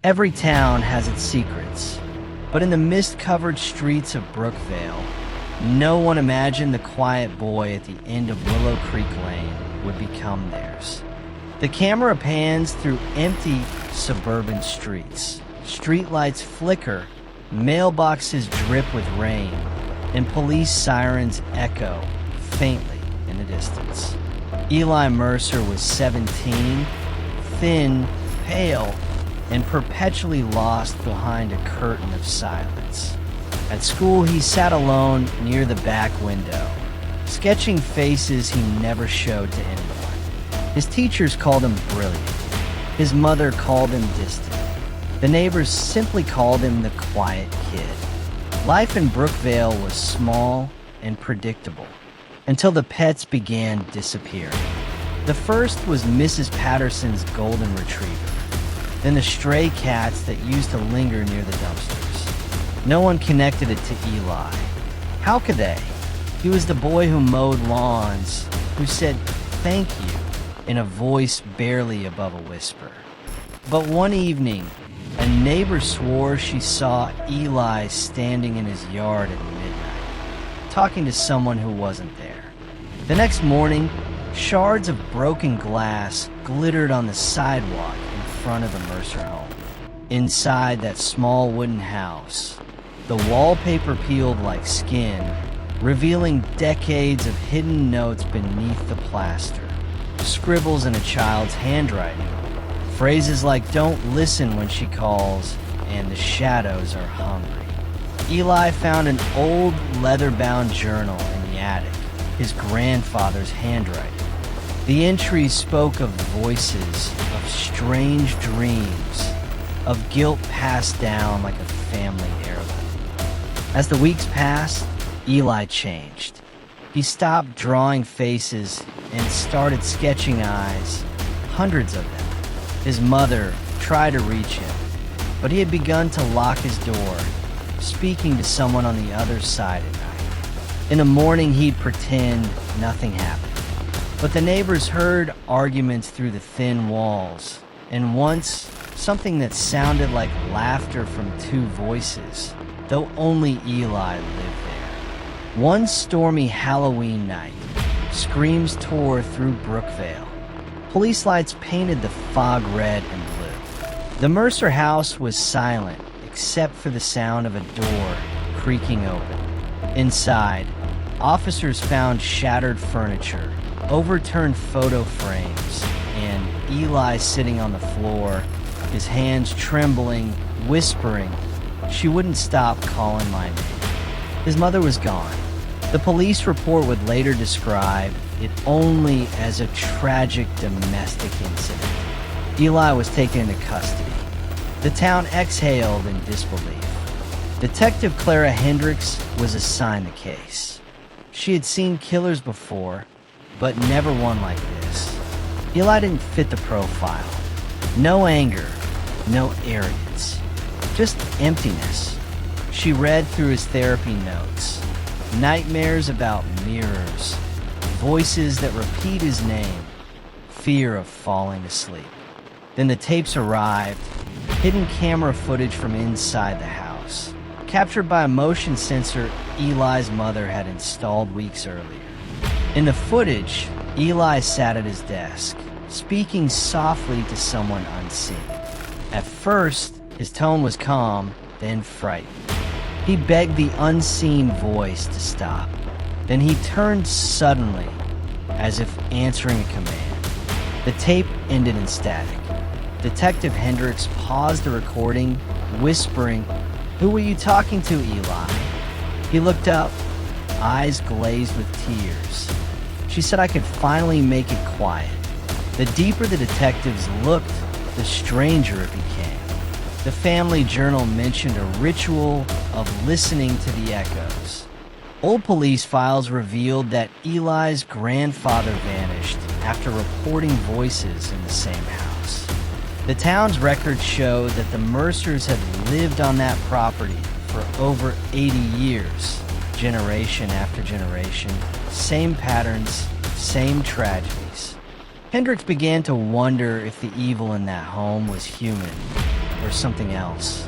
Every town has its secrets, but in the mist-covered streets of Brookvale, no one imagined the quiet boy at the end of Willow Creek Lane would become theirs. The camera pans through empty suburban streets. Streetlights flicker, mailboxes drip with rain, and police sirens echo faintly in the distance. Eli Mercer was 17, thin, pale, and perpetually lost behind a curtain of silence. At school, he sat alone near the back window, sketching faces he never showed to anyone. His teachers called him brilliant. His mother called him distant. The neighbors simply called him the quiet kid. Life in Brookvale was small and predictable, until the pets began disappearing. The first was Mrs. Patterson's golden retriever, then the stray cats that used to linger near the dumpsters. No one connected it to Eli. How could they? He was the boy who mowed lawns, who said thank you in a voice barely above a whisper. But one evening, a neighbor swore she saw Eli standing in his yard at midnight, talking to someone who wasn't there. The next morning, shards of broken glass glittered on the sidewalk in front of the Mercer home. Inside that small wooden house, the wallpaper peeled like skin, revealing decades of hidden notes beneath the plaster. Scribbles in a child's handwriting. Phrases like "don't listen when she calls" and "the shadows are hungry." Eli found an old leather-bound journal in the attic, his grandfather's handwriting. The entries spoke of voices, of strange dreams, of guilt passed down like a family heirloom. As the weeks passed, Eli changed. He stopped drawing faces and started sketching eyes, hundreds of them. His mother tried to reach him, but he had begun to lock his door, speaking to someone on the other side at night. In the morning, he'd pretend nothing happened. But the neighbors heard arguments through the thin walls, and once, something that sounded like laughter from two voices, though only Eli lived there. One stormy Halloween night, screams tore through Brookvale. Police lights painted the fog red and blue. The Mercer house was silent, except for the sound of a door creaking open. Inside, officers found shattered furniture, overturned photo frames, and Eli sitting on the floor, his hands trembling, whispering. She wouldn't stop calling my name. His mother was gone. The police report would later describe it only as a tragic domestic incident. Eli was taken into custody. The town exhaled in disbelief. Detective Clara Hendricks was assigned the case. She had seen killers before, but never one like this. Eli didn't fit the profile. No anger, no arrogance, just emptiness. She read through his therapy notes. Nightmares about mirrors, voices that repeat his name, fear of falling asleep. Then the tapes arrived, hidden camera footage from inside the house, captured by a motion sensor Eli's mother had installed weeks earlier. In the footage, Eli sat at his desk, speaking softly to someone unseen. At first, his tone was calm, then frightened. He begged the unseen voice to stop. Then he turned suddenly, as if answering a command. The tape ended in static. Detective Hendricks paused the recording, whispering, "Who were you talking to, Eli?" He looked up, eyes glazed with tears. She said, "I could finally make it quiet." The deeper the detectives looked, the stranger it became. The family journal mentioned a ritual of listening to the echoes. Old police files revealed that Eli's grandfather vanished after reporting voices in the same house. The town's records show that the Mercers had lived on that property for over 80 years, generation after generation, same patterns, same tragedies. Hendricks began to wonder if the evil in that home was human, or something else.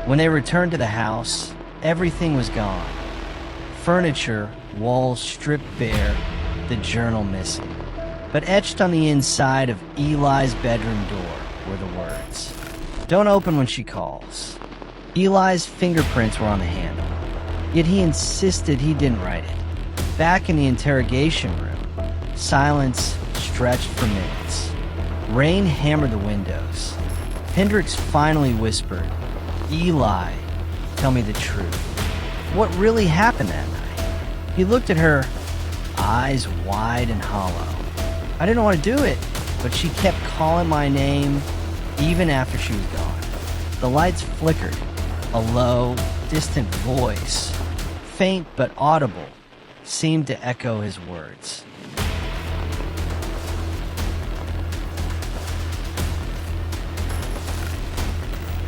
When they returned to the house, everything was gone. Furniture, walls stripped bare, the journal missing. But etched on the inside of Eli's bedroom door were the words, "Don't open when she calls." Eli's fingerprints were on the handle, yet he insisted he didn't write it. Back in the interrogation room, silence stretched for minutes. Rain hammered the windows. Hendricks finally whispered, "Eli, tell me the truth. What really happened that night?" He looked at her, eyes wide and hollow. "I didn't want to do it, but she kept calling my name even after she was gone." The lights flickered. A low, distant voice, faint but audible, seemed to echo his words.